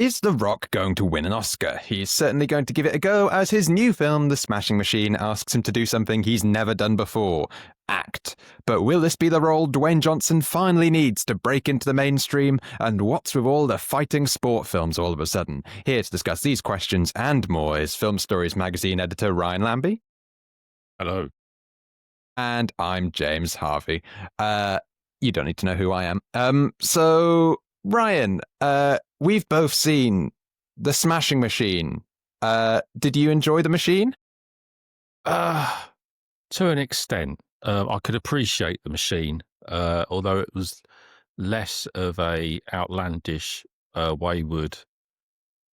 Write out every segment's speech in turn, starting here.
Is The Rock going to win an Oscar? He's certainly going to give it a go, as his new film, The Smashing Machine, asks him to do something he's never done before: act. But will this be the role Dwayne Johnson finally needs to break into the mainstream? And what's with all the fighting sport films all of a sudden? Here to discuss these questions and more is Film Stories magazine editor Ryan Lambie. Hello. And I'm James Harvey. You don't need to know who I am. So, Ryan, we've both seen The Smashing Machine. Did you enjoy The Machine? To an extent, I could appreciate The Machine, although it was less of a outlandish, wayward,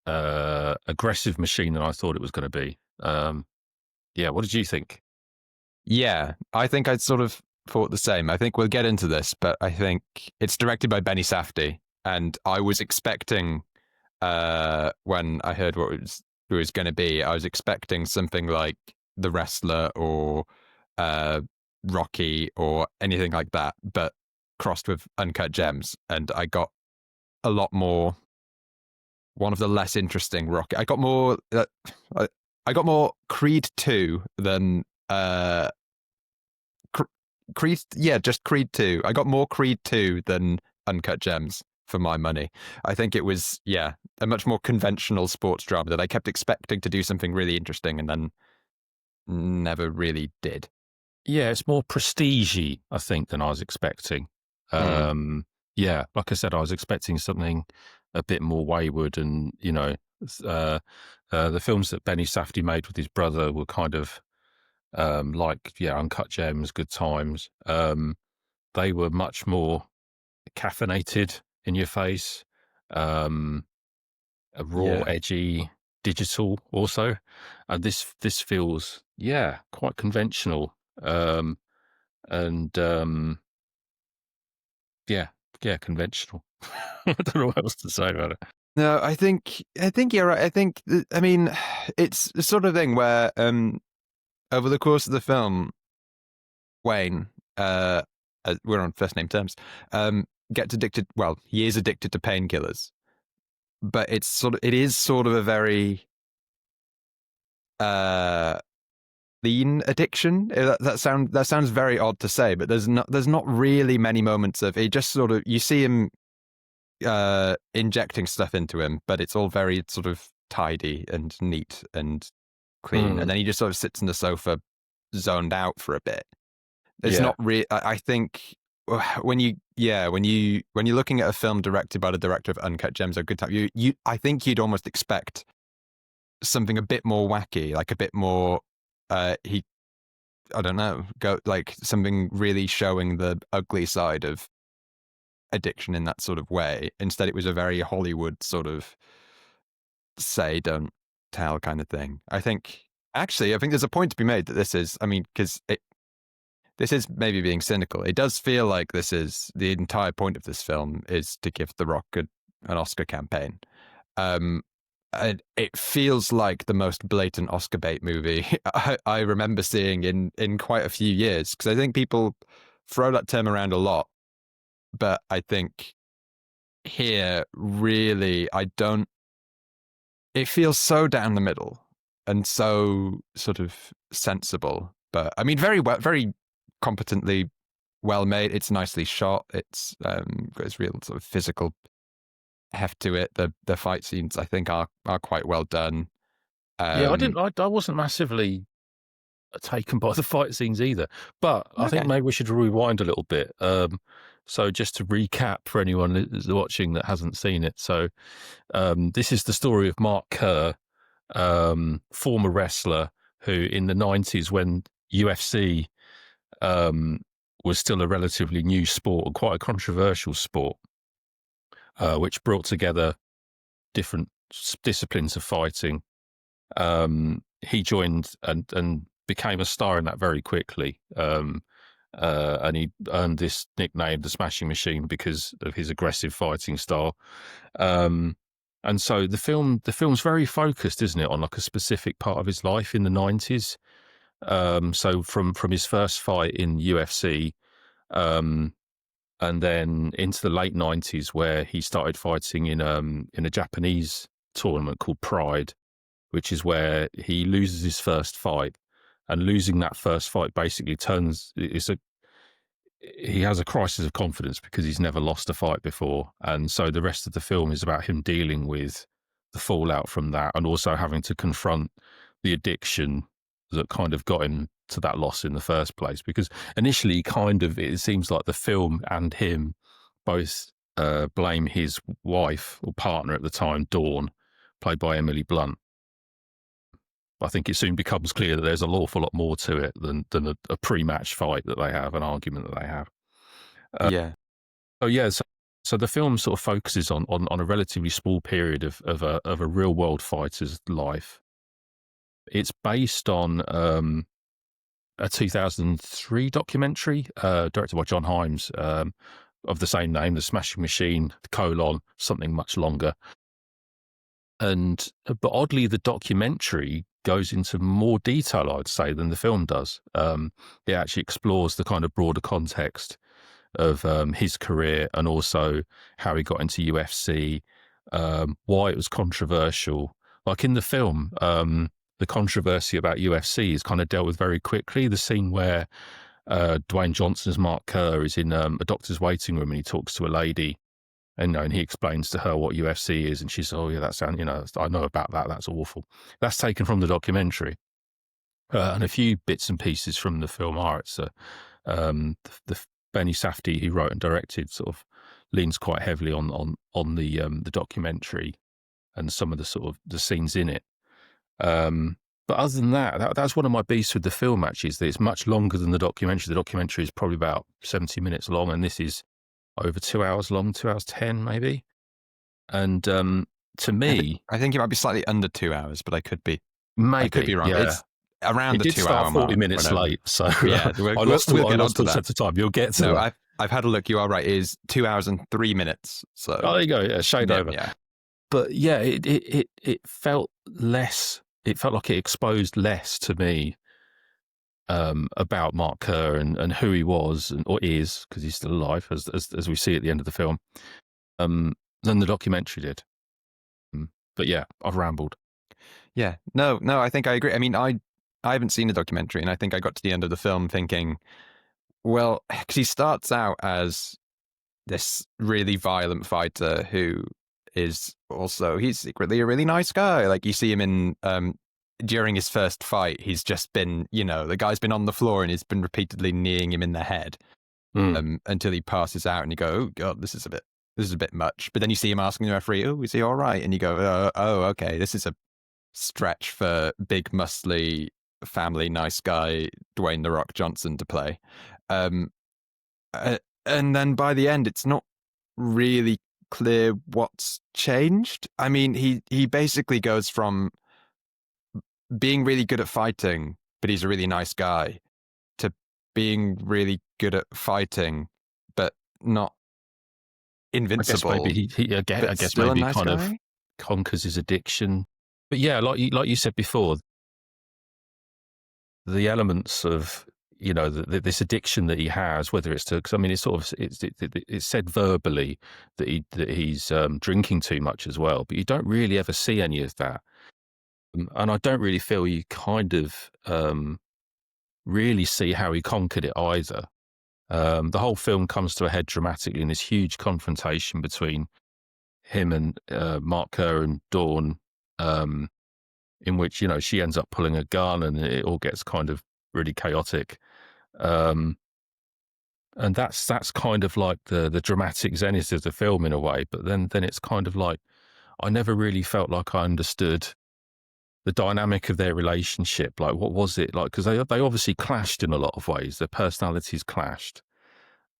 aggressive machine than I thought it was going to be. Yeah, what did you think? Yeah, I think I sort of thought the same. I think we'll get into this, but I think it's directed by Benny Safdie, and I was expecting, when I heard what it was going to be, I was expecting something like The Wrestler or Rocky or anything like that, but crossed with Uncut Gems, and I got a lot more. One of the less interesting Rocky. I got more. I got more Creed 2 than Creed. Yeah, just Creed 2. I got more Creed 2 than Uncut Gems for my money. I think it was, a much more conventional sports drama that I kept expecting to do something really interesting and then never really did. Yeah, it's more prestige-y, I think, than I was expecting. Yeah, like I said, I was expecting something a bit more wayward, and the films that Benny Safdie made with his brother were kind of Uncut Gems, Good Times. They were much more caffeinated, in your face, raw, edgy, digital also, and this feels quite conventional, conventional. I don't know what else to say about it. No, I think you're right. I mean, it's the sort of thing where over the course of the film, Wayne, we're on first name terms, gets addicted. Well, he is addicted to painkillers, but it is sort of a very lean addiction. That sounds very odd to say, but there's not really many moments of it. Just sort of, you see him injecting stuff into him, but it's all very sort of tidy and neat and clean, and then he just sort of sits on the sofa zoned out for a bit. It's not really. I think when you're looking at a film directed by the director of Uncut Gems or Good Time, I think you'd almost expect something a bit more wacky, like a bit more I don't know, go like something really showing the ugly side of addiction in that sort of way. Instead, it was a very Hollywood sort of say don't tell kind of thing. I think there's a point to be made that this is, because this is maybe being cynical. It does feel like this is the entire point of this film is to give The Rock an Oscar campaign. And it feels like the most blatant Oscar bait movie I remember seeing in quite a few years, because I think people throw that term around a lot, but I think here really it feels so down the middle and so sort of sensible, but I mean very competently well made. It's nicely shot. It's got this real sort of physical heft to it. The fight scenes I think are quite well done. I wasn't massively taken by the fight scenes either, but I think maybe we should rewind a little bit. So just to recap for anyone that's watching that hasn't seen it. So this is the story of Mark Kerr, former wrestler who in the 90s, when UFC was still a relatively new sport and quite a controversial sport, which brought together different disciplines of fighting, he joined and became a star in that very quickly. And he earned this nickname, the Smashing Machine, because of his aggressive fighting style. And so the film's very focused, isn't it, on like a specific part of his life in the 90s. So from his first fight in UFC, and then into the late 90s, where he started fighting in a Japanese tournament called Pride, which is where he loses his first fight, and losing that first fight basically he has a crisis of confidence because he's never lost a fight before. And so the rest of the film is about him dealing with the fallout from that, and also having to confront the addiction that kind of got him to that loss in the first place. Because initially, it seems like the film and him both blame his wife or partner at the time, Dawn, played by Emily Blunt. I think it soon becomes clear that there's an awful lot more to it than a pre-match fight that they have, an argument that they have. Yeah. Oh yeah. So the film sort of focuses on a relatively small period of a real world fighter's life. It's based on a 2003 documentary directed by John Himes of the same name, The Smashing Machine, something much longer. But oddly, the documentary goes into more detail, I'd say, than the film does. It actually explores the kind of broader context of his career, and also how he got into UFC, why it was controversial. Like in the film, the controversy about UFC is kind of dealt with very quickly. The scene where Dwayne Johnson's Mark Kerr is in a doctor's waiting room, and he talks to a lady, and he explains to her what UFC is, and she says, "Oh yeah, that sounds, I know about that. That's awful." That's taken from the documentary, and a few bits and pieces from the film are. It's the Benny Safdie, who wrote and directed, sort of leans quite heavily on the documentary and some of the sort of the scenes in it. But other than that's one of my beasts with the film, actually, is that it's much longer than the documentary. The documentary is probably about 70 minutes long, and this is over 2 hours long, 2 hours 10 maybe. And to me, I think it might be slightly under 2 hours, but I could be wrong. Yeah. It's around the 2 hour mark. 40 minutes late, so yeah, I lost the sense of time. You'll get to that. I've had a look. You are right. It is 2 hours and 3 minutes. So there you go. Yeah, shade over. Yeah. But yeah, it felt less. It felt like it exposed less to me about Mark Kerr and who he was or is, because he's still alive, as we see at the end of the film, than the documentary did. But yeah, I've rambled. Yeah, no, I think I agree. I mean, I haven't seen the documentary, and I think I got to the end of the film thinking, well, because he starts out as this really violent fighter who is also, he's secretly a really nice guy. Like, you see him in during his first fight, he's just been, the guy's been on the floor and he's been repeatedly kneeing him in the head until he passes out, and you go, oh God, this is a bit much. But then you see him asking the referee, oh, is he all right? And you go, oh, okay, this is a stretch for big, muscly, family, nice guy Dwayne "The Rock" Johnson to play. And then by the end, it's not really clear what's changed. I mean, he basically goes from being really good at fighting, but he's a really nice guy, to being really good at fighting, but not invincible. I guess maybe he kind of conquers his addiction. But yeah, like you said before, the elements of this addiction that he has, whether it's to, because I mean, it's said verbally that he's drinking too much as well, but you don't really ever see any of that, and I don't really feel you kind of really see how he conquered it either. The whole film comes to a head dramatically in this huge confrontation between him and Mark Kerr and Dawn, in which she ends up pulling a gun, and it all gets kind of really chaotic. And that's kind of like the dramatic zenith of the film in a way. But then it's kind of like, I never really felt like I understood the dynamic of their relationship. Like, what was it like? Because they obviously clashed in a lot of ways. Their personalities clashed,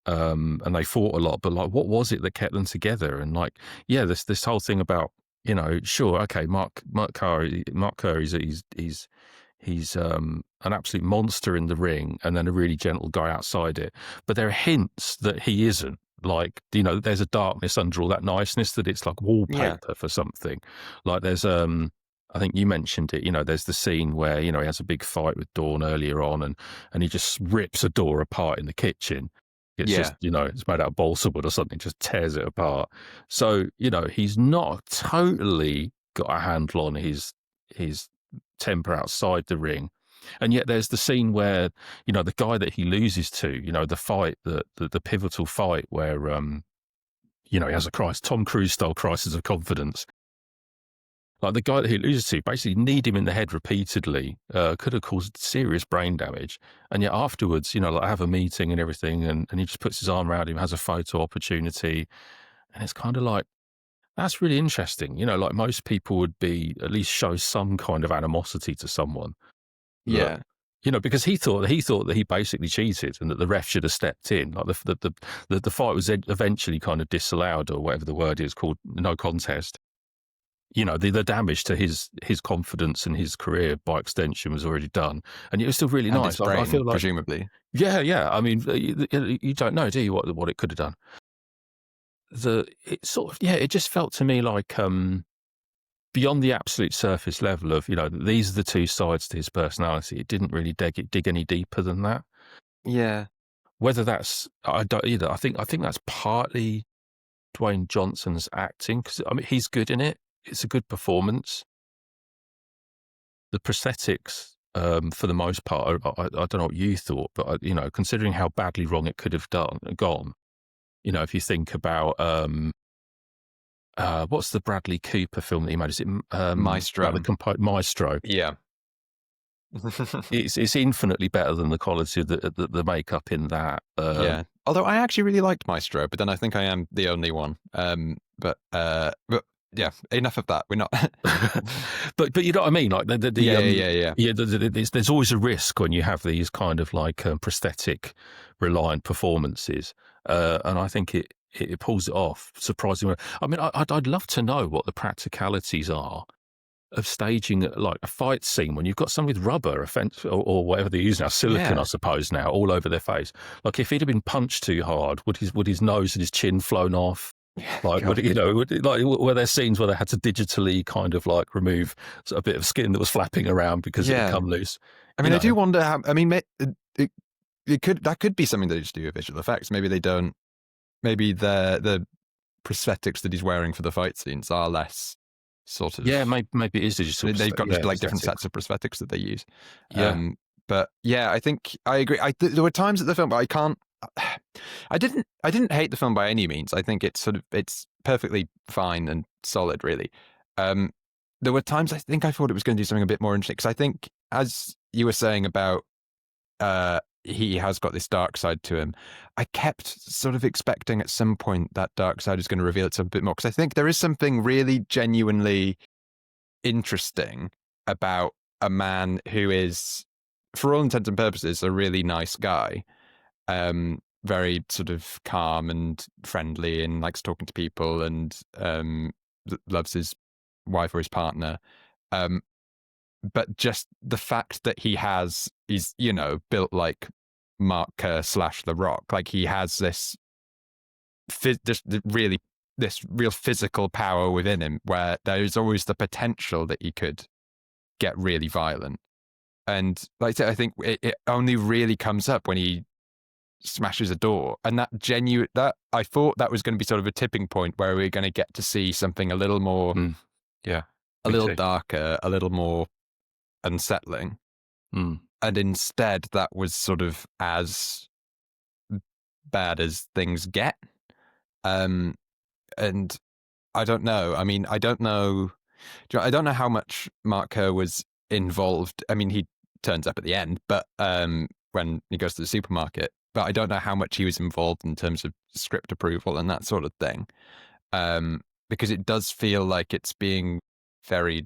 and they fought a lot. But like, what was it that kept them together? And like, yeah, this whole thing about, sure, okay, Mark Kerr, he's an absolute monster in the ring, and then a really gentle guy outside it. But there are hints that he isn't. Like, there's a darkness under all that niceness, that it's like wallpaper for something. Like, there's I think you mentioned it, there's the scene where, he has a big fight with Dawn earlier on, and he just rips a door apart in the kitchen. It's just, it's made out of balsa wood or something, just tears it apart. So, he's not totally got a handle on his temper outside the ring. And yet there's the scene where, the guy that he loses to, the fight, the pivotal fight where, he has a Tom Cruise style crisis of confidence. Like the guy that he loses to, basically kneed him in the head repeatedly, could have caused serious brain damage. And yet afterwards, have a meeting and everything, and he just puts his arm around him, has a photo opportunity. And it's kind of like, that's really interesting. Like most people would be, at least show some kind of animosity to someone. Yeah. Because he thought that he basically cheated and that the ref should have stepped in. Like the fight was eventually kind of disallowed, or whatever the word is called, no contest. The damage to his confidence and his career by extension was already done, and it was still really nice. Brain, I feel like, presumably, yeah. I mean, you don't know, do you, what it could have done? It just felt to me like beyond the absolute surface level of these are the two sides to his personality. It didn't really dig any deeper than that. Yeah. Whether that's, I don't either. I think that's partly Dwayne Johnson's acting, because I mean he's good in it. It's a good performance. The prosthetics, for the most part, I don't know what you thought, but considering how badly wrong it could have gone, if you think about what's the Bradley Cooper film that he made? Is it Maestro? Maestro. Yeah. It's infinitely better than the quality of the makeup in that. Yeah. Although I actually really liked Maestro, but then I think I am the only one. But yeah, enough of that. We're not. but you know what I mean? Like yeah. There's always a risk when you have these kind of like prosthetic reliant performances, and I think it pulls it off surprisingly. I mean, I'd love to know what the practicalities are of staging like a fight scene when you've got somebody with rubber or whatever they use now, silicone, I suppose now, all over their face. Like if he'd have been punched too hard, would his nose and his chin flown off? Like, were there scenes where they had to digitally kind of like remove a bit of skin that was flapping around because it had come loose? I mean, I do wonder how. I mean, that could be something they just do with visual effects. Maybe they don't. Maybe the prosthetics that he's wearing for the fight scenes are less sort of. Yeah, maybe it is digital. They've got just like different sets of prosthetics that they use. Yeah. But yeah, I think I agree. There were times at the film, but I can't. I didn't hate the film by any means. I think it's perfectly fine and solid, really. There were times I think I thought it was going to do something a bit more interesting, because I think, as you were saying about he has got this dark side to him, I kept sort of expecting at some point that dark side is going to reveal itself a bit more, because I think there is something really genuinely interesting about a man who is, for all intents and purposes, a really nice guy. Very sort of calm and friendly and likes talking to people and loves his wife or his partner. But just the fact that he's built like Mark Kerr / The Rock, like he has this real physical power within him, where there is always the potential that he could get really violent. And like I said, I think it only really comes up when he smashes a door, and that I thought that was going to be sort of a tipping point where we're going to get to see something a little more, a little darker, a little more unsettling. And instead, that was sort of as bad as things get. And I don't know. I mean, I don't know how much Mark Kerr was involved. I mean, he turns up at the end, but when he goes to the supermarket. But I don't know how much he was involved in terms of script approval and that sort of thing, because it does feel like it's being very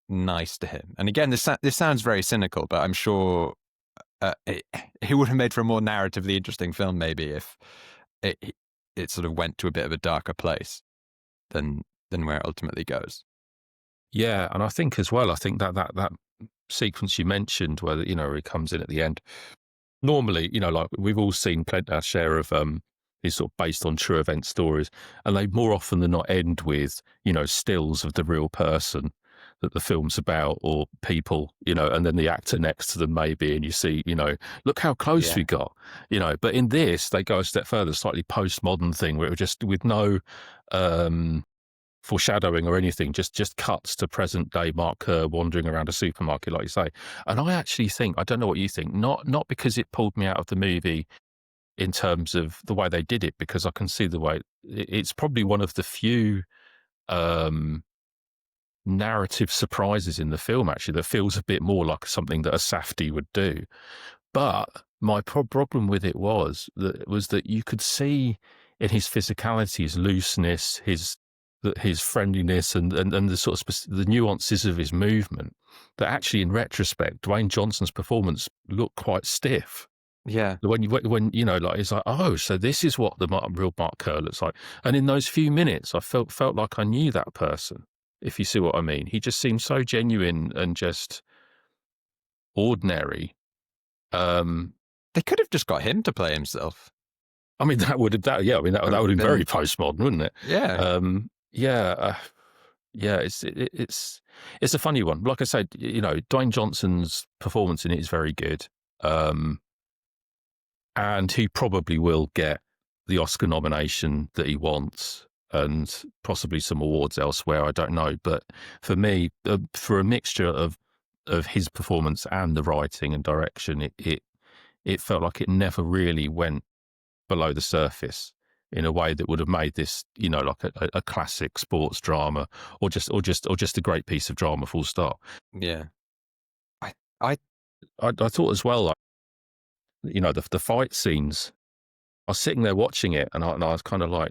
nice to him. And again, this sounds very cynical, but I'm sure it would have made for a more narratively interesting film maybe if it sort of went to a bit of a darker place than where it ultimately goes. Yeah, and I think as well, that sequence you mentioned where he comes in at the end. Normally, like we've all seen our share of these sort of based on true event stories, and they more often than not end with, stills of the real person. that the film's about, or people, and then the actor next to them maybe, and you see, look how close we got, But in this, they go a step further, slightly postmodern thing where it was just with no foreshadowing or anything, just cuts to present day Mark Kerr wandering around a supermarket, like you say. And I actually think, I don't know what you think, not because it pulled me out of the movie in terms of the way they did it, because I can see the way it's probably one of the few narrative surprises in the film, actually, that feels a bit more like something that a Safdie would do. But my problem with it was that you could see in his physicality, his looseness, his friendliness, and the sort of the nuances of his movement, that actually, in retrospect, Dwayne Johnson's performance looked quite stiff. Yeah. When like, it's like, oh, so this is what the real Mark Kerr looks like. And in those few minutes, I felt like I knew that person, if you see what I mean. He just seemed so genuine and just ordinary. They could have just got him to play himself. I mean, that would have been very postmodern, wouldn't it? Yeah. It's a funny one. Like I said, Dwayne Johnson's performance in it is very good. And he probably will get the Oscar nomination that he wants, and possibly some awards elsewhere. I don't know. But for me, for a mixture of his performance and the writing and direction, it felt like it never really went below the surface in a way that would have made this, like a classic sports drama, or just a great piece of drama, full stop. Yeah. I thought as well, like, the fight scenes, I was sitting there watching it, and I was kind of like,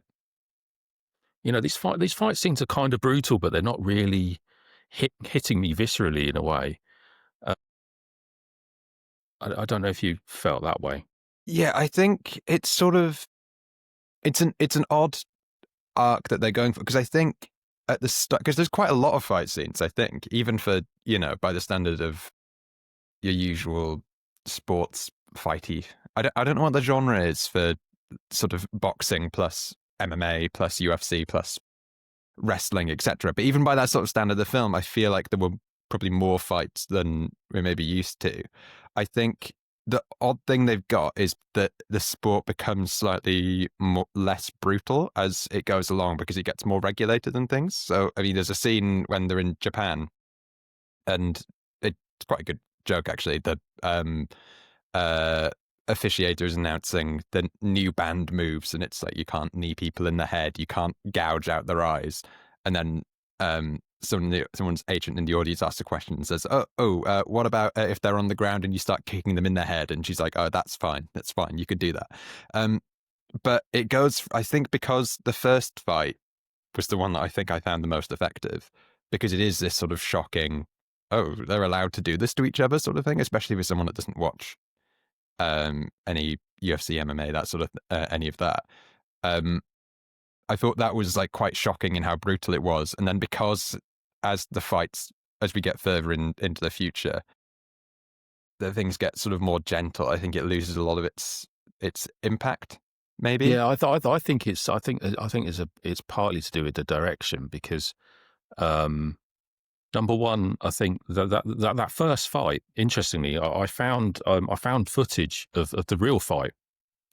these fight scenes are kind of brutal, but they're not really hitting me viscerally in a way. I don't know if you felt that way. Yeah, I think it's sort of it's an odd arc that they're going for, because I think at the start, because there's quite a lot of fight scenes, I think, even for, by the standard of your usual sports fighty. I don't know what the genre is for sort of boxing plus MMA plus UFC plus wrestling, etc. But even by that sort of standard of the film, I feel like there were probably more fights than we may be used to. I think the odd thing they've got is that the sport becomes slightly less brutal as it goes along, because it gets more regulated and things. So, I mean, there's a scene when they're in Japan, and it's quite a good joke, actually. The officiator is announcing the new band moves, and it's like, you can't knee people in the head, you can't gouge out their eyes. And then someone's agent in the audience asks a question and says, what about if they're on the ground and you start kicking them in the head? And she's like, oh, that's fine, you could do that. But it goes, I think, because the first fight was the one that I think I found the most effective, because it is this sort of shocking, oh, they're allowed to do this to each other sort of thing, especially with someone that doesn't watch any UFC, MMA, that sort of any of that. I thought that was like quite shocking in how brutal it was. And then because as we get further into the future, the things get sort of more gentle, I think it loses a lot of its impact. Maybe. Yeah, I think it's partly to do with the direction, because number one, I think that first fight, interestingly, I found footage of the real fight.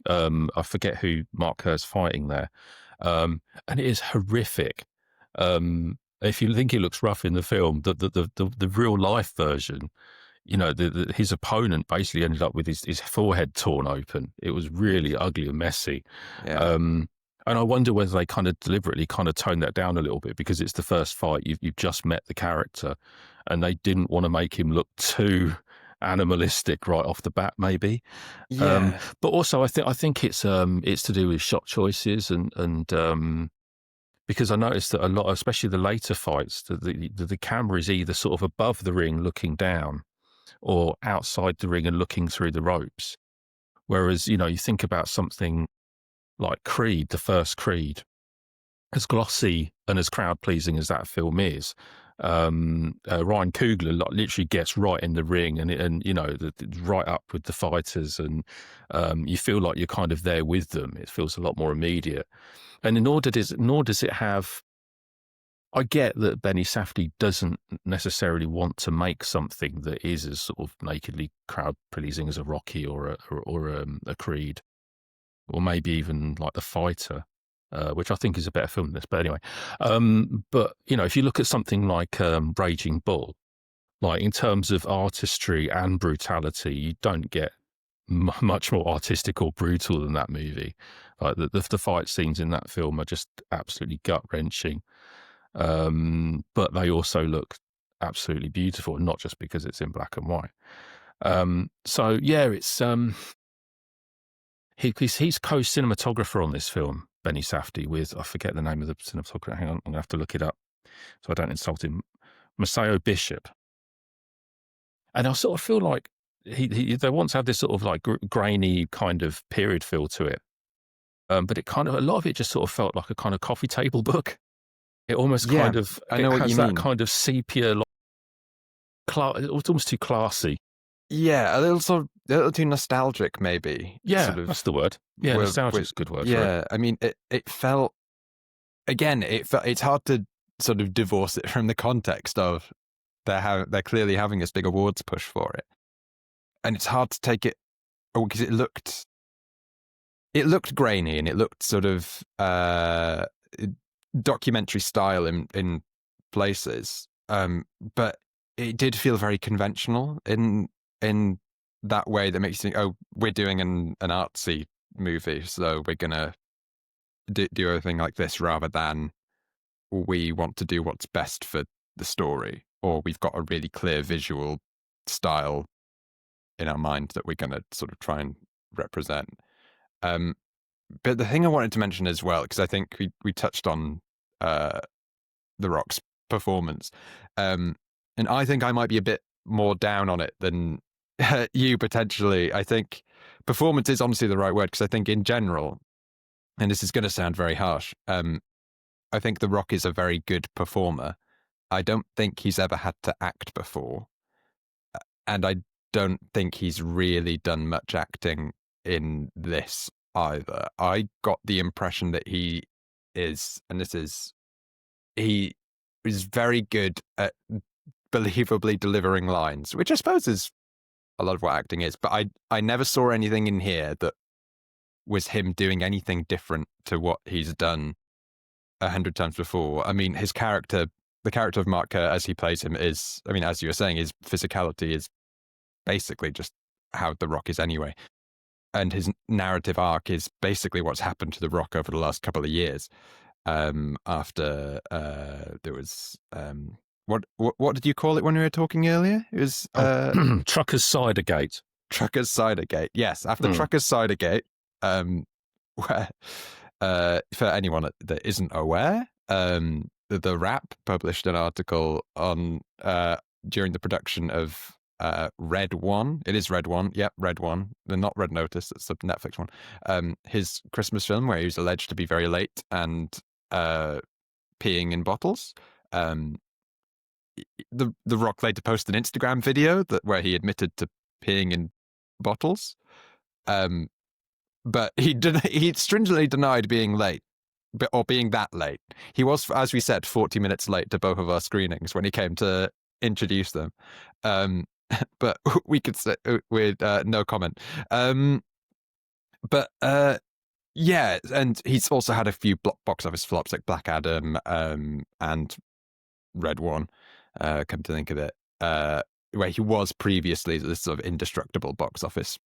I forget who Mark Kerr's fighting there, and it is horrific. If you think he looks rough in the film, the real life version, his opponent basically ended up with his forehead torn open. It was really ugly and messy. Yeah. And I wonder whether they kind of deliberately kind of toned that down a little bit, because it's the first fight. You've just met the character, and they didn't want to make him look too animalistic right off the bat, maybe. Yeah. But also, I think it's to do with shot choices, and because I noticed that a lot, especially the later fights, the camera is either sort of above the ring looking down, or outside the ring and looking through the ropes. Whereas, you think about something like Creed, the first Creed, as glossy and as crowd-pleasing as that film is, Ryan Coogler literally gets right in the ring, and right up with the fighters, and you feel like you're kind of there with them. It feels a lot more immediate. And nor does it have I get that Benny Safdie doesn't necessarily want to make something that is as sort of nakedly crowd pleasing as a Rocky or a Creed, or maybe even like The Fighter, which I think is a better film than this. But anyway, but if you look at something like Raging Bull, like in terms of artistry and brutality, you don't get much more artistic or brutal than that movie. Like the fight scenes in that film are just absolutely gut wrenching. But they also look absolutely beautiful, not just because it's in black and white. So yeah, it's he's co-cinematographer on this film, Benny Safdie, with, I forget the name of the cinematographer. Hang on, I'm gonna have to look it up so I don't insult him. Maceo Bishop. And I sort of feel like they once had this sort of like grainy kind of period feel to it, but it kind of, a lot of it just sort of felt like a kind of coffee table book. It almost kind of, I know what you mean. That kind of sepia, it's almost too classy. Yeah, a little too nostalgic, maybe. Yeah, sort of, that's the word. Yeah, nostalgic is a good word for it. Yeah, I mean, it felt, again, it's hard to sort of divorce it from the context of they're clearly having this big awards push for it. And it's hard to take it, because it looked grainy and it looked sort of documentary style in places, but it did feel very conventional in that way that makes you think, oh, we're doing an artsy movie, so we're gonna do everything like this, rather than we want to do what's best for the story, or we've got a really clear visual style in our mind that we're gonna sort of try and represent. But the thing I wanted to mention as well, because I think we touched on The Rock's performance, and I think I might be a bit more down on it than you potentially. I think performance is honestly the right word, because I think in general, and this is going to sound very harsh, I think The Rock is a very good performer. I don't think he's ever had to act before, and I don't think he's really done much acting in this either. I got the impression that he is very good at believably delivering lines, which I suppose is a lot of what acting is. But I never saw anything in here that was him doing anything different to what he's done 100 times before. I mean, the character of Mark Kerr as he plays him is, I mean, as you were saying, his physicality is basically just how The Rock is anyway. And his narrative arc is basically what's happened to The Rock over the last couple of years. After there was what did you call it when we were talking earlier? It was Trucker's Cidergate. Trucker's Cidergate. Yes, after Trucker's Cidergate, where for anyone that isn't aware, the Wrap published an article on during the production of Red One. It is Red One. Yep, Red One. They're not Red Notice. It's the Netflix one. His Christmas film where he was alleged to be very late and peeing in bottles. The Rock later posted an Instagram video where he admitted to peeing in bottles. But he stringently denied being late, or being that late. He was, as we said, 40 minutes late to both of our screenings when he came to introduce them. But we could say with no comment. But yeah, and he's also had a few box office flops like Black Adam and Red One, come to think of it, where he was previously this sort of indestructible box office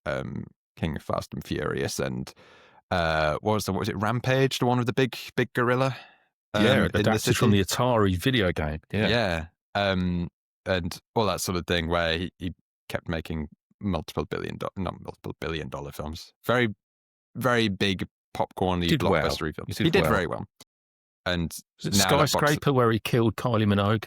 King of Fast and Furious, and what was it, Rampage, the one with the big gorilla? Yeah, adapted from the Atari video game. Yeah. And all that sort of thing, where he kept making multiple billion dollar films. Very, very big popcorn-y blockbuster films. He did very well. And was it Skyscraper where he killed Kylie Minogue?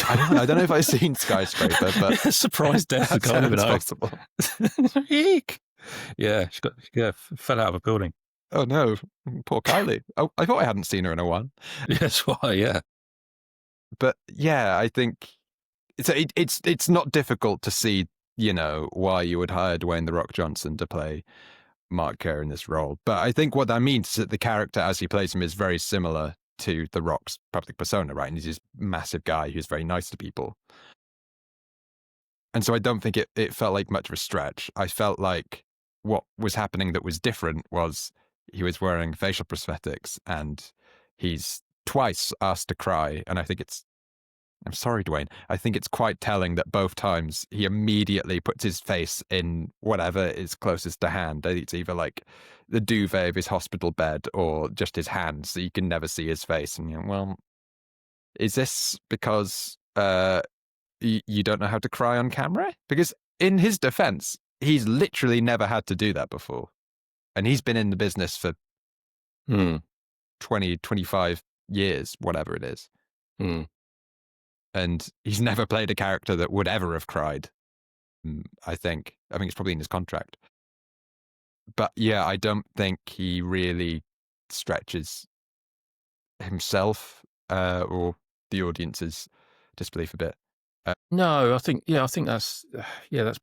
I don't know if I've seen Skyscraper, but surprise death of Kylie Minogue. Eek. Yeah, she fell out of a building. Oh no, poor Kylie. Oh, I thought I hadn't seen her in a while. That's why, yeah. But yeah, I think it's not difficult to see, why you would hire Dwayne "The Rock" Johnson to play Mark Kerr in this role. But I think what that means is that the character as he plays him is very similar to The Rock's public persona, right? And he's this massive guy who's very nice to people. And so I don't think it felt like much of a stretch. I felt like what was happening that was different was he was wearing facial prosthetics and he's twice asked to cry. And I think I'm sorry, Dwayne. I think it's quite telling that both times he immediately puts his face in whatever is closest to hand. It's either like the duvet of his hospital bed or just his hand, so you can never see his face. And well, is this because you don't know how to cry on camera? Because in his defense, he's literally never had to do that before. And he's been in the business for 20, 25 years, whatever it is. And he's never played a character that would ever have cried. I think it's probably in his contract. But yeah, I don't think he really stretches himself or the audience's disbelief a bit. No, I think that's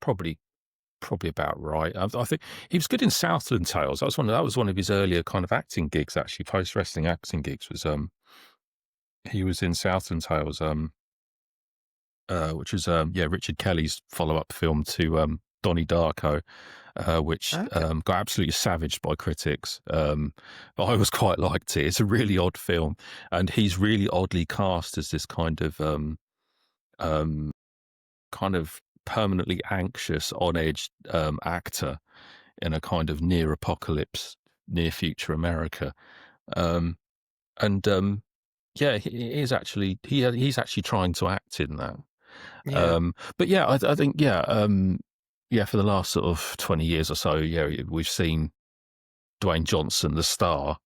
probably about right. I think he was good in Southland Tales. That was one of his earlier kind of acting gigs, actually, post wrestling acting gigs. Was he was in Southland Tales, which was Richard Kelly's follow up film to Donnie Darko, which got absolutely savaged by critics. But I always quite liked it. It's a really odd film, and he's really oddly cast as this kind of permanently anxious, on edge actor in a kind of near apocalypse, near future America. He's actually trying to act in that. Yeah. But yeah, I think for the last sort of 20 years or so, we've seen Dwayne Johnson, the star.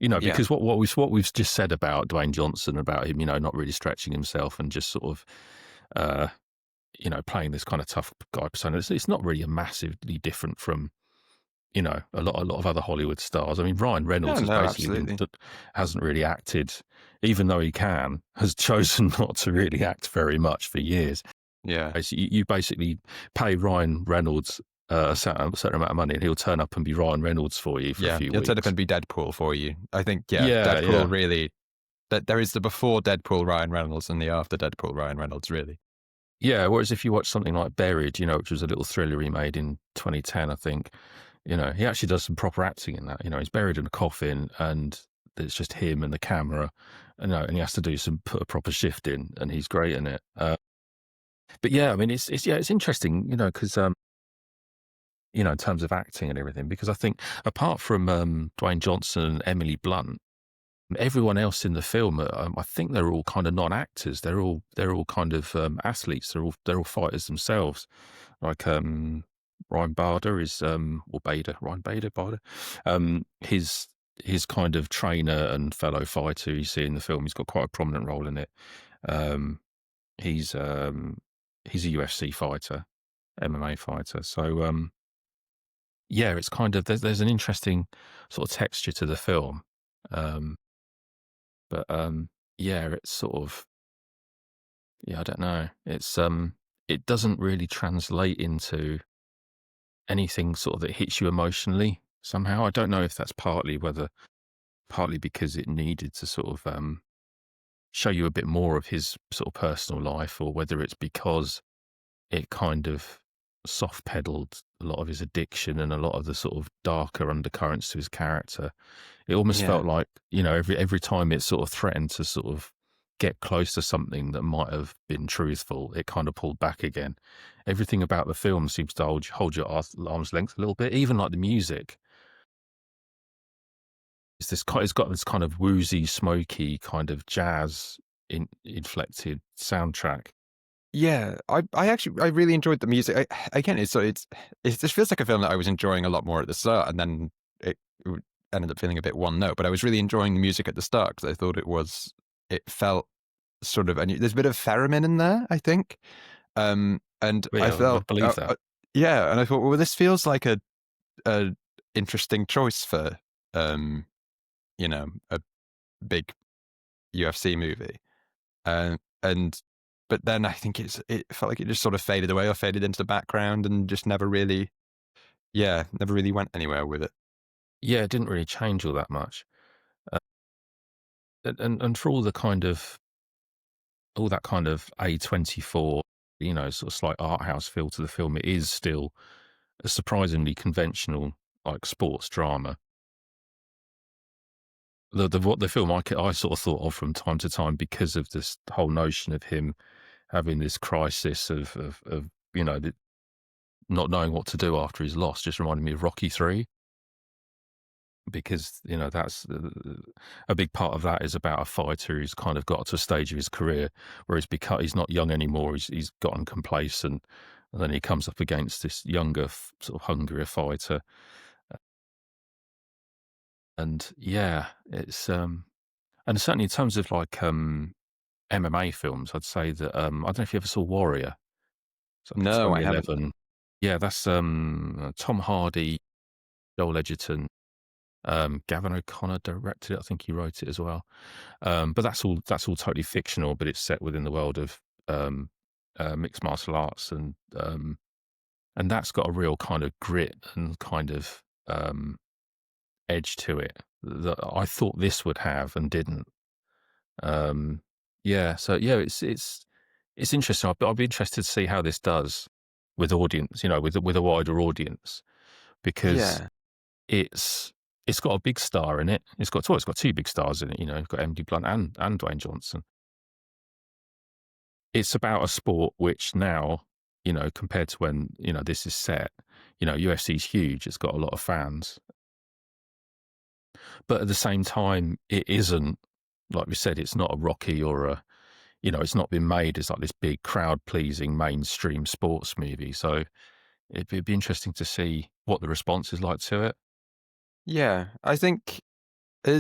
Because what we've just said about Dwayne Johnson, about him, not really stretching himself and just sort of playing this kind of tough guy persona. It's not really a massively different from, a lot of other Hollywood stars. I mean, Ryan Reynolds hasn't really acted, even though he has chosen not to really act very much for years. Yeah. So you basically pay Ryan Reynolds a certain amount of money, and he'll turn up and be Ryan Reynolds for you for a few weeks. He'll turn up and be Deadpool for you. I think, Deadpool really, that there is the before Deadpool Ryan Reynolds and the after Deadpool Ryan Reynolds, really. Yeah, whereas if you watch something like Buried, which was a little thriller he made in 2010, I think, he actually does some proper acting in that. He's buried in a coffin and it's just him and the camera, and he has to put a proper shift in, and he's great in it. But yeah, I mean, it's interesting, because in terms of acting and everything, because I think apart from Dwayne Johnson and Emily Blunt, everyone else in the film, I think they're all kind of non-actors. They're all kind of athletes. They're all fighters themselves. Like Ryan Bader is Ryan Bader. His kind of trainer and fellow fighter you see in the film. He's got quite a prominent role in it. He's a UFC fighter, MMA fighter. So it's kind of there's an interesting sort of texture to the film. But it's sort of, I don't know. It's it doesn't really translate into anything sort of that hits you emotionally somehow. I don't know if that's partly because it needed to sort of show you a bit more of his sort of personal life, or whether it's because it kind of soft pedaled a lot of his addiction and a lot of the sort of darker undercurrents to his character. It almost felt like, every time it sort of threatened to sort of get close to something that might have been truthful, it kind of pulled back again. Everything about the film seems to hold your arm's length a little bit, even like the music. It's got this kind of woozy, smoky kind of jazz inflected soundtrack. Yeah, I really enjoyed the music. It just feels like a film that I was enjoying a lot more at the start, and then it ended up feeling a bit one note. But I was really enjoying the music at the start because I thought it felt sort of, and there's a bit of theremin in there, I think. And I felt, I believe that. And I thought, well, this feels like a interesting choice for a big UFC movie, but then I think it felt like it just sort of faded away or faded into the background and just never really went anywhere with it. Yeah, it didn't really change all that much. and for all that kind of A24, sort of slight art house feel to the film, it is still a surprisingly conventional, like, sports drama. The film I sort of thought of from time to time because of this whole notion of him having this crisis of not knowing what to do after he's lost, just reminded me of Rocky 3. Because that's a big part of that is about a fighter who's kind of got to a stage of his career where he's not young anymore. He's gotten complacent, and then he comes up against this younger, sort of hungrier fighter. And yeah, it's and certainly in terms of like MMA films, I'd say that I don't know if you ever saw Warrior. It's like a No, I haven't. 2011. Yeah, that's Tom Hardy, Joel Edgerton. Gavin O'Connor directed it. I think he wrote it as well. But that's all totally fictional, but it's set within the world of mixed martial arts, and that's got a real kind of grit and kind of edge to it that I thought this would have and didn't. Yeah, so yeah, it's interesting. I'll be interested to see how this does with audience, with a wider audience, because it's got a big star in it. It's got two big stars in it. It's got Emily Blunt and Dwayne Johnson. It's about a sport which now, compared to when this is set, UFC's huge. It's got a lot of fans, but at the same time, it isn't, like we said, it's not a Rocky or a, it's not been made as like this big crowd pleasing mainstream sports movie. So it'd be interesting to see what the response is like to it. Yeah, I think I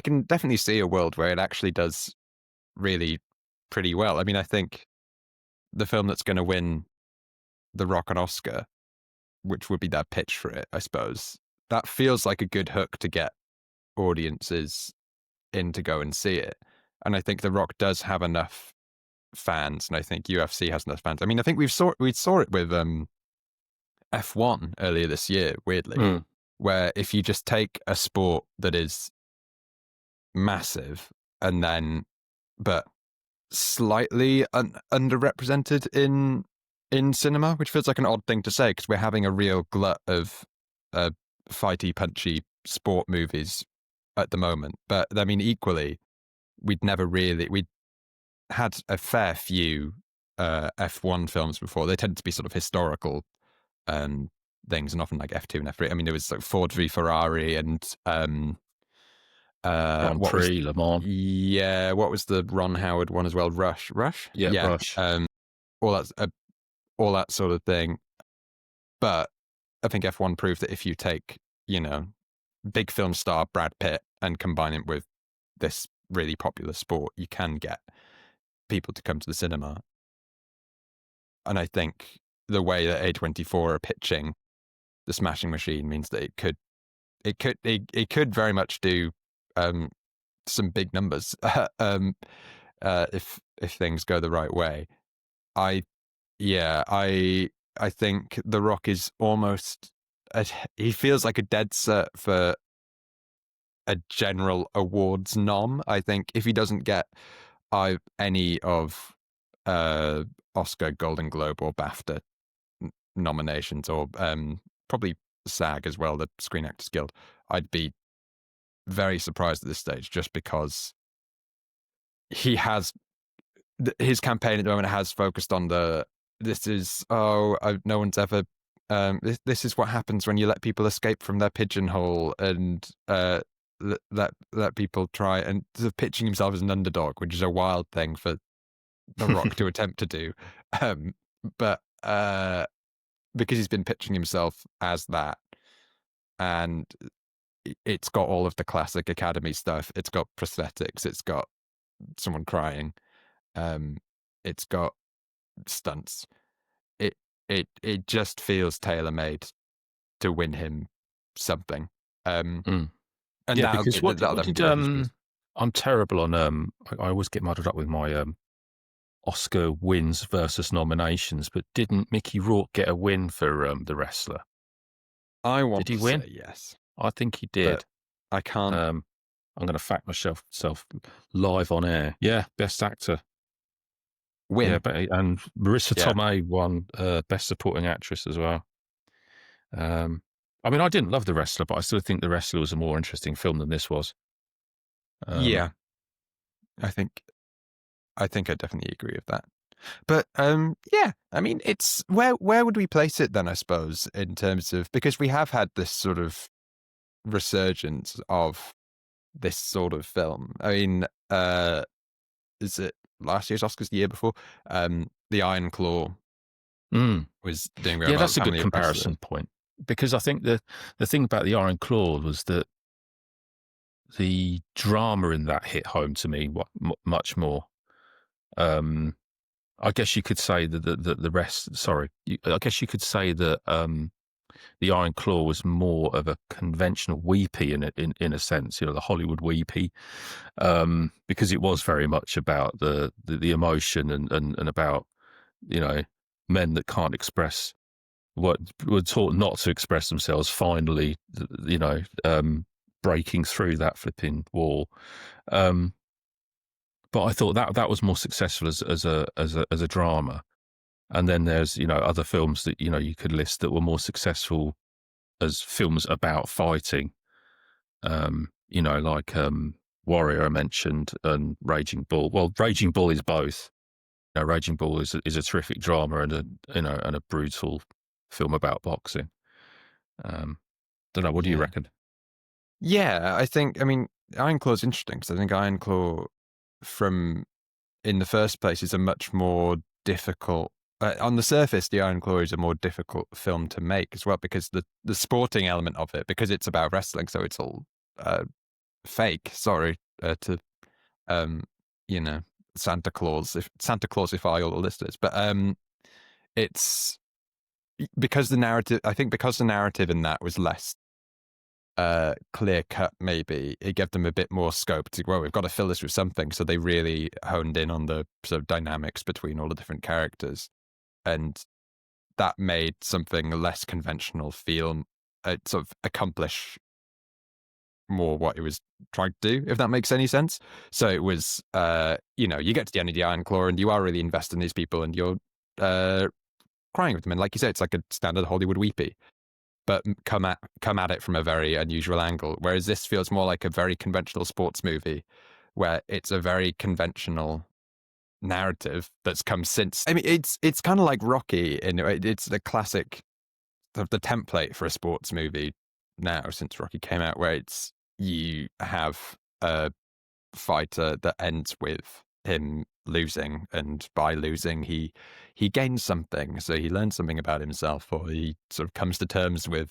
can definitely see a world where it actually does really pretty well. I mean, I think the film that's going to win The Rock an Oscar, which would be their pitch for it, I suppose, that feels like a good hook to get audiences in to go and see it. And I think The Rock does have enough fans, and I think UFC has enough fans. I mean, I think we saw it with F1 earlier this year, weirdly, where if you just take a sport that is massive and then but slightly underrepresented in cinema, which feels like an odd thing to say because we're having a real glut of fighty, punchy sport movies at the moment. But I mean, equally, we'd had a fair few F1 films before. They tended to be sort of historical things, and often like F2 and F3. I mean, there was like Ford v Ferrari and Grand Prix, Le Mans. Yeah, what was the Ron Howard one as well? Rush? Yeah. Rush. All that sort of thing. But I think F1 proved that if you take, big film star Brad Pitt and combine it with this really popular sport, you can get people to come to the cinema. And I think the way that A24 are pitching the Smashing Machine means that it could very much do some big numbers if things go the right way. I think The Rock is almost he feels like a dead cert for a general awards nom. I think if he doesn't get any of Oscar, Golden Globe, or BAFTA nominations, or probably SAG as well, the Screen Actors Guild, I'd be very surprised at this stage, just because his campaign at the moment has focused on no one's ever this is what happens when you let people escape from their pigeonhole and let people try, and sort of pitching himself as an underdog, which is a wild thing for The Rock to attempt to do, but because he's been pitching himself as that, and it's got all of the classic Academy stuff. It's got prosthetics. It's got someone crying. It's got stunts. It just feels tailor-made to win him something. And yeah, because I'm terrible on I always get muddled up with my Oscar wins versus nominations, but didn't Mickey Rourke get a win for The Wrestler? I want did he to win? say yes. I think he did. But I can't. I'm going to fact myself live on air. Yeah, best actor. Win. Yeah, and Marissa Yeah. Tomei won best supporting actress as well. I mean, I didn't love The Wrestler, but I still think The Wrestler was a more interesting film than this was. Yeah. I think I definitely agree with that. But yeah, I mean, it's where would we place it then? I suppose in terms of, because we have had this sort of resurgence of this sort of film. I mean, is it last year's Oscars, the year before? The Iron Claw was doing very yeah, well. that's a good Family of comparison Wrestler. point, because I think the thing about the Iron Claw was that the drama in that hit home to me much more. I guess you could say that the rest. Sorry, I guess you could say that the Iron Claw was more of a conventional weepy in a sense, the Hollywood weepy, because it was very much about the emotion and about men that can't express what were taught not to express themselves. Finally, breaking through that flipping wall. But I thought that was more successful as a drama. And then there's other films that you could list that were more successful as films about fighting. Like Warrior I mentioned, and Raging Bull. Well, Raging Bull is both. Raging Bull is a terrific drama and a brutal film about boxing. Don't know. What do you reckon? Yeah, I mean, Iron Claw is interesting because I think Iron Claw, in the first place, is a much more difficult. On the surface, the Iron Claw is a more difficult film to make as well, because the sporting element of it, because it's about wrestling, so it's all fake. Sorry to Santa Clausify all the listeners, but it's because the narrative. I think because the narrative in that was less clear cut, maybe it gave them a bit more scope to, well, we've got to fill this with something. So they really honed in on the sort of dynamics between all the different characters, and that made something less conventional feel sort of accomplish more what it was trying to do, if that makes any sense. So it was you get to the end of the Iron Claw and you are really invested in these people and you're crying with them, and like you said, it's like a standard Hollywood weepy, but come at it from a very unusual angle. Whereas this feels more like a very conventional sports movie, where it's a very conventional narrative that's come since. I mean, it's kind of like Rocky, and it's the classic, the template for a sports movie now since Rocky came out, where you have a fighter that ends with him losing, and by losing he gains something, so he learns something about himself, or he sort of comes to terms with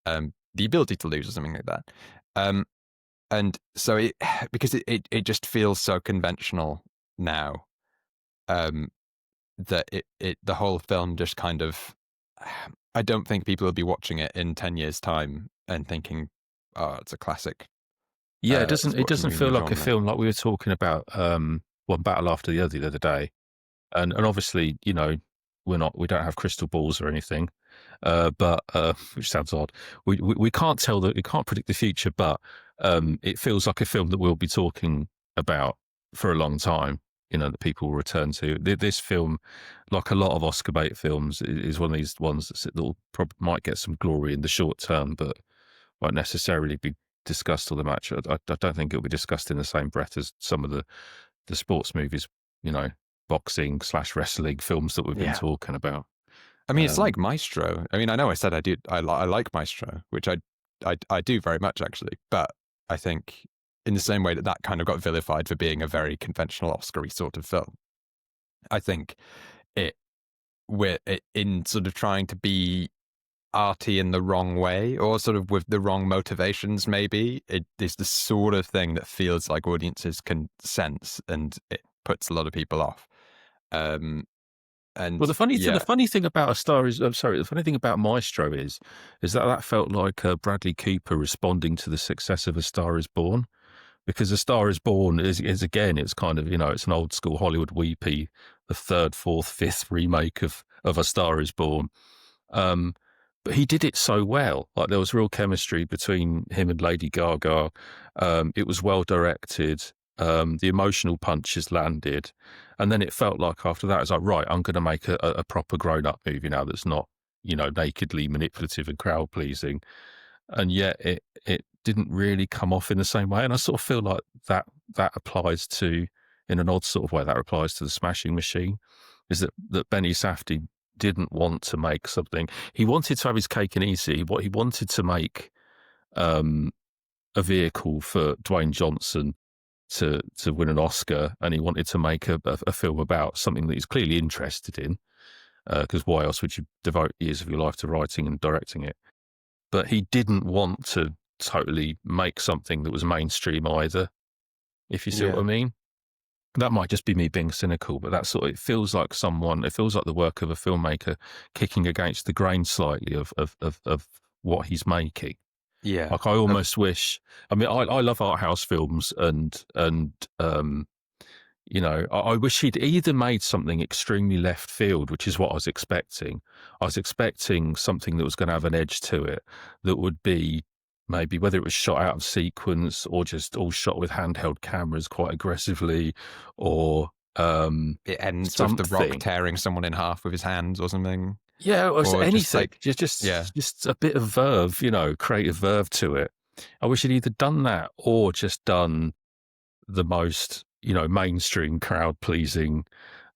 the ability to lose or something like that. And so because it just feels so conventional now, that the whole film just kind of, I don't think people will be watching it in 10 years time and thinking, oh, it's a classic. Yeah, it doesn't feel like genre. a film like we were talking about one battle after the other day. And obviously, we don't have crystal balls or anything, but which sounds odd. We can't we can't predict the future, but it feels like a film that we'll be talking about for a long time. That people will return to. This film, like a lot of Oscar bait films, is one of these ones that might get some glory in the short term, but won't necessarily be discussed all the much. I don't think it'll be discussed in the same breath as some of the sports movies, boxing / wrestling films that we've been talking about. I mean, it's like Maestro. I mean, I know I said I like Maestro, which I do very much actually, but I think in the same way that kind of got vilified for being a very conventional Oscar-y sort of film, I think we're in sort of trying to be arty in the wrong way, or sort of with the wrong motivations, maybe. It is the sort of thing that feels like audiences can sense, and it puts a lot of people off. And the funny thing about the funny thing about Maestro is that felt like Bradley Cooper responding to the success of A Star Is Born, because A Star Is Born is again, it's kind of, it's an old school Hollywood weepy, the third, fourth, fifth remake of A Star Is Born. but he did it so well. Like there was real chemistry between him and Lady Gaga. It was well directed. The emotional punches landed, and then it felt like after that, it's like, right, I'm going to make a proper grown up movie now that's not, nakedly manipulative and crowd pleasing. And yet it didn't really come off in the same way. And I sort of feel like that applies to, in an odd sort of way, that applies to the Smashing Machine, is that Benny Safdie didn't want to make something. He wanted to have his cake and eat it. He wanted to make a vehicle for Dwayne Johnson to win an Oscar, and he wanted to make a film about something that he's clearly interested in, because why else would you devote years of your life to writing and directing it? But he didn't want to totally make something that was mainstream either, if you see what I mean. That might just be me being cynical, but that's sort of, it feels like the work of a filmmaker kicking against the grain slightly of what he's making. Yeah. Like I almost wish, I mean, I love art house films and I wish he'd either made something extremely left field, which is what I was expecting. I was expecting something that was going to have an edge to it, that would be maybe whether it was shot out of sequence or just all shot with handheld cameras quite aggressively, or it ends with The Rock tearing someone in half with his hands or something. Yeah, or anything. Just a bit of verve, creative verve to it. I wish he'd either done that or just done the most, mainstream, crowd pleasing,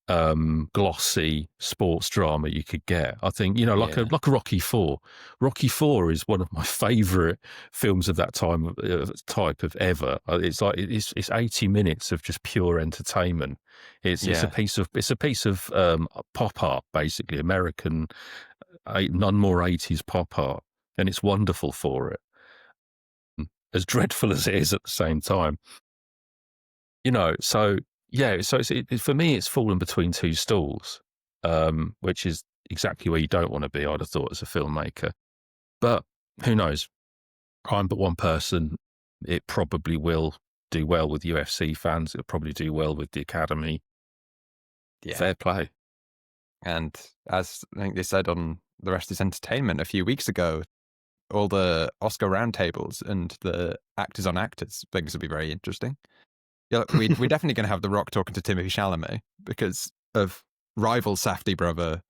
glossy sports drama you could get. I think, like a Rocky IV. Rocky IV is one of my favourite films of that type of ever. It's like it's 80 minutes of just pure entertainment. It's a piece of pop art, basically, American, none more 80s pop art, and it's wonderful for it, as dreadful as it is at the same time. So for me, it's fallen between two stools, which is exactly where you don't want to be, I'd have thought, as a filmmaker. But who knows? I'm but one person. It probably will do well with UFC fans. It'll probably do well with the Academy. Yeah. Fair play. And as I think they said on The Rest is Entertainment a few weeks ago, all the Oscar roundtables and the actors on actors things will be very interesting. Yeah, we're definitely going to have The Rock talking to Timothée Chalamet because of rival Safdie brother,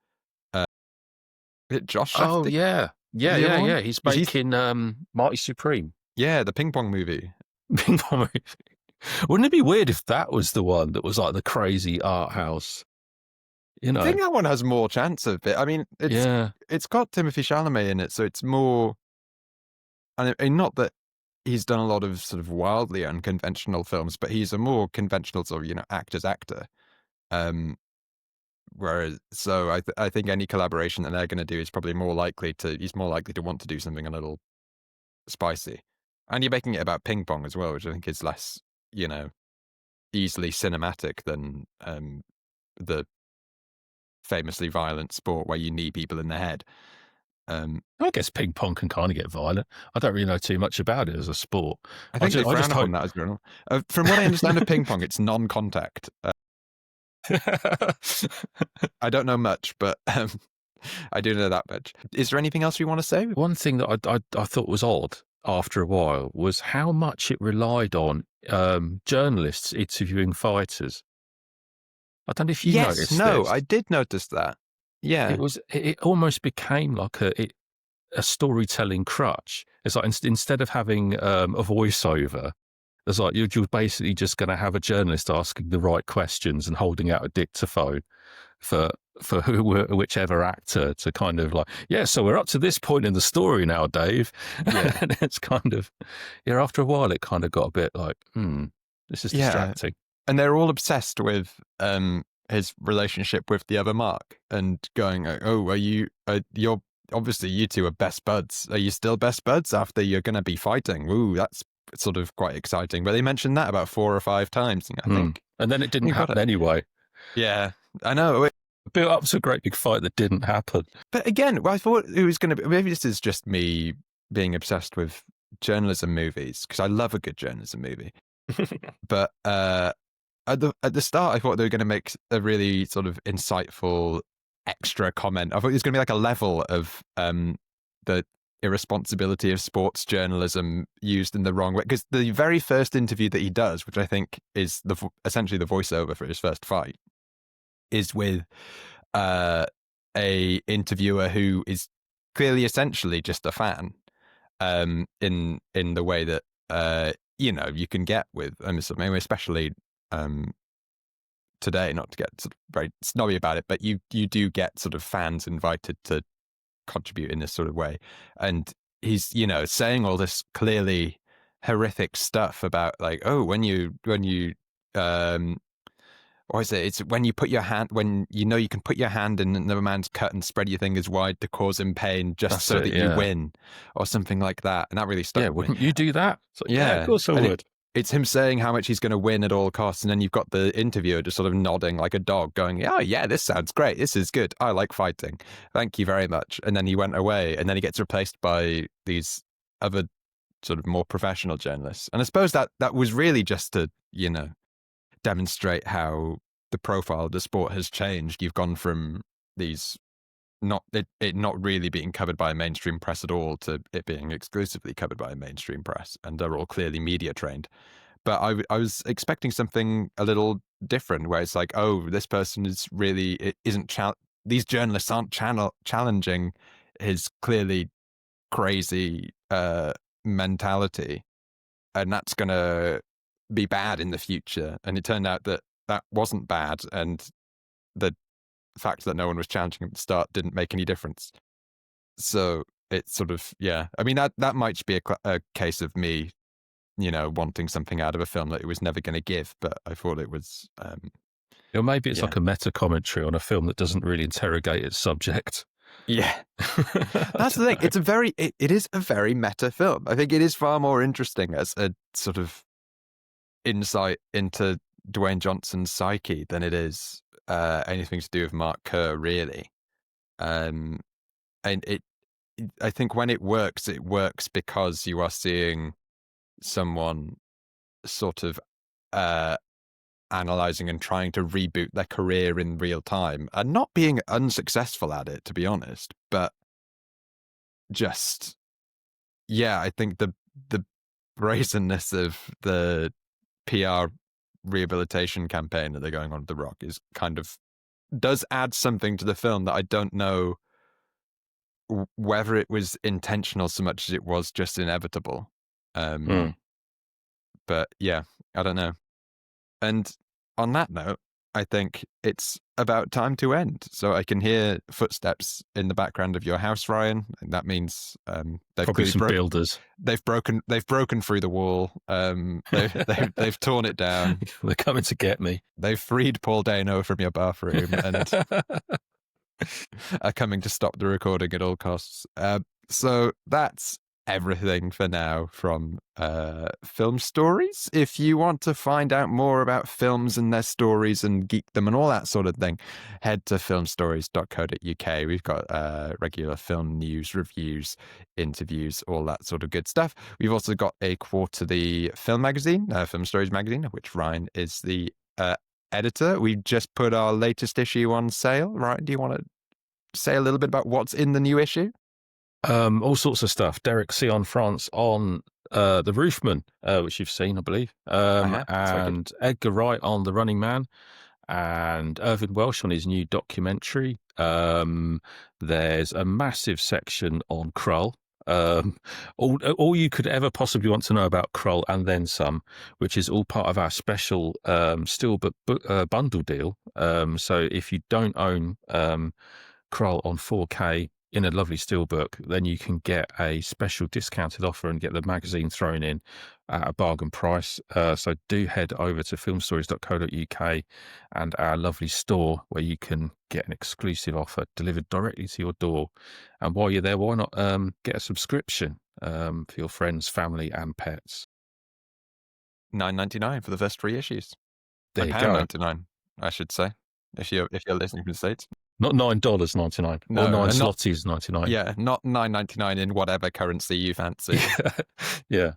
Josh Safdie. Oh yeah. He's making Marty Supreme. Yeah, the ping pong movie. Wouldn't it be weird if that was the one that was like the crazy art house? I think that one has more chance of it. I mean, it's got Timothée Chalamet in it, so it's more. And not that he's done a lot of sort of wildly unconventional films, but he's a more conventional sort of, actor's actor. Whereas, so I think any collaboration that they're going to do is probably he's more likely to want to do something a little spicy. And you're making it about ping pong as well, which I think is less, easily cinematic than the famously violent sport where you knee people in the head. I guess ping pong can kind of get violent. I don't really know too much about it as a sport. I think they frown upon that as well. From what I understand of ping pong, it's non-contact. I don't know much, but I do know that much. Is there anything else you want to say? One thing that I thought was odd after a while was how much it relied on journalists interviewing fighters. I don't know if you noticed this. No, I did notice that. Yeah. It almost became like a storytelling crutch. It's like instead of having a voiceover, it's like you're basically just going to have a journalist asking the right questions and holding out a dictaphone for whichever actor to kind of like, so we're up to this point in the story now, Dave. Yeah. And it's kind of, after a while it kind of got a bit like, this is distracting. And they're all obsessed with his relationship with the other Mark and going, oh, you're obviously you two are best buds. Are you still best buds after you're going to be fighting? Ooh, that's sort of quite exciting. But they mentioned that about 4 or 5 times, I think. And then it didn't happen anyway. Yeah, I know. Built up to a great big fight that didn't happen. But again, I thought it was going to be, maybe this is just me being obsessed with journalism movies, because I love a good journalism movie. But at the start, I thought they were going to make a really sort of insightful extra comment. I thought it was going to be like a level of the irresponsibility of sports journalism used in the wrong way. Because the very first interview that he does, which I think is essentially the voiceover for his first fight, is with a interviewer who is clearly essentially just a fan, in the way that you can get with, especially today, not to get sort of very snobby about it, but you do get sort of fans invited to contribute in this sort of way. And he's, saying all this clearly horrific stuff about like, oh, when you or is it? It's when you put your hand, when you can put your hand in another man's cut and spread your fingers wide to cause him pain, just so that you win, or something like that. And that really stuck with me. Wouldn't you do that? Like, yeah, of course I would. It's him saying how much he's going to win at all costs, and then you've got the interviewer just sort of nodding like a dog, going, "Oh yeah, this sounds great. This is good. I like fighting. Thank you very much." And then he went away, and then he gets replaced by these other sort of more professional journalists. And I suppose that was really just to demonstrate how the profile of the sport has changed. You've gone from these not really being covered by a mainstream press at all to it being exclusively covered by a mainstream press, and they're all clearly media trained. But I was expecting something a little different, where it's like, oh, this person is really these journalists aren't challenging his clearly crazy mentality, and that's going to be bad in the future. And it turned out that wasn't bad, and the fact that no one was challenging him at the start didn't make any difference. So it's sort of, I mean, that might be a case of me, wanting something out of a film that it was never going to give, but I thought it was maybe it's like a meta commentary on a film that doesn't really interrogate its subject. Yeah. That's the thing. It is a very meta film. I think it is far more interesting as a sort of insight into Dwayne Johnson's psyche than it is anything to do with Mark Kerr, really. And I think when it works because you are seeing someone sort of analyzing and trying to reboot their career in real time, and not being unsuccessful at it, to be honest. But just, I think the brazenness of the PR rehabilitation campaign that they're going on with The Rock is does add something to the film that I don't know whether it was intentional so much as it was just inevitable. But I don't know. And on that note, I think it's about time to end. So I can hear footsteps in the background of your house, Ryan. And that means they've probably some builders. They've broken through the wall. They've torn it down. They're coming to get me. They've freed Paul Dano from your bathroom and are coming to stop the recording at all costs. So that's everything for now from Film Stories. If you want to find out more about films and their stories and geek them and all that sort of thing, head to filmstories.co.uk. We've got regular film news, reviews, interviews, all that sort of good stuff. We've also got a quarterly film magazine, Film Stories magazine, of which Ryan is the editor. We've just put our latest issue on sale. Ryan, do you want to say a little bit about what's in the new issue? All sorts of stuff. Derek Sion France on The Roofman, which you've seen, I believe, and Edgar Wright on The Running Man, and Irvin Welsh on his new documentary. There's a massive section on Krull. All you could ever possibly want to know about Krull, and then some, which is all part of our special Steelbook bundle deal. So if you don't own Krull on 4K in a lovely steelbook, then you can get a special discounted offer and get the magazine thrown in at a bargain price. So do head over to filmstories.co.uk and our lovely store, where you can get an exclusive offer delivered directly to your door. And while you're there, why not get a subscription for your friends, family and pets? $9.99 for the first 3 issues. There you go. £1.99, I should say, if you're listening from the States. Not $9.99, no, or 9 zlotys 99. Yeah, not $9.99 in whatever currency you fancy. Yeah.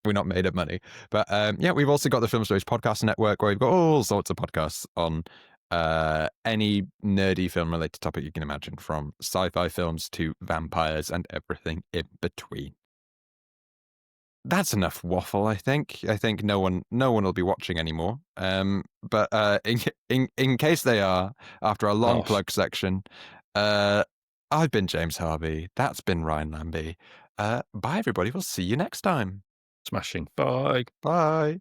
We're not made of money. But we've also got the Film Stories Podcast Network, where we've got all sorts of podcasts on any nerdy film related topic you can imagine, from sci-fi films to vampires and everything in between. That's enough waffle, I think. I think no one will be watching anymore. But in case they are, after a long plug section, I've been James Harvey. That's been Ryan Lambie. Bye, everybody. We'll see you next time. Smashing. Bye. Bye.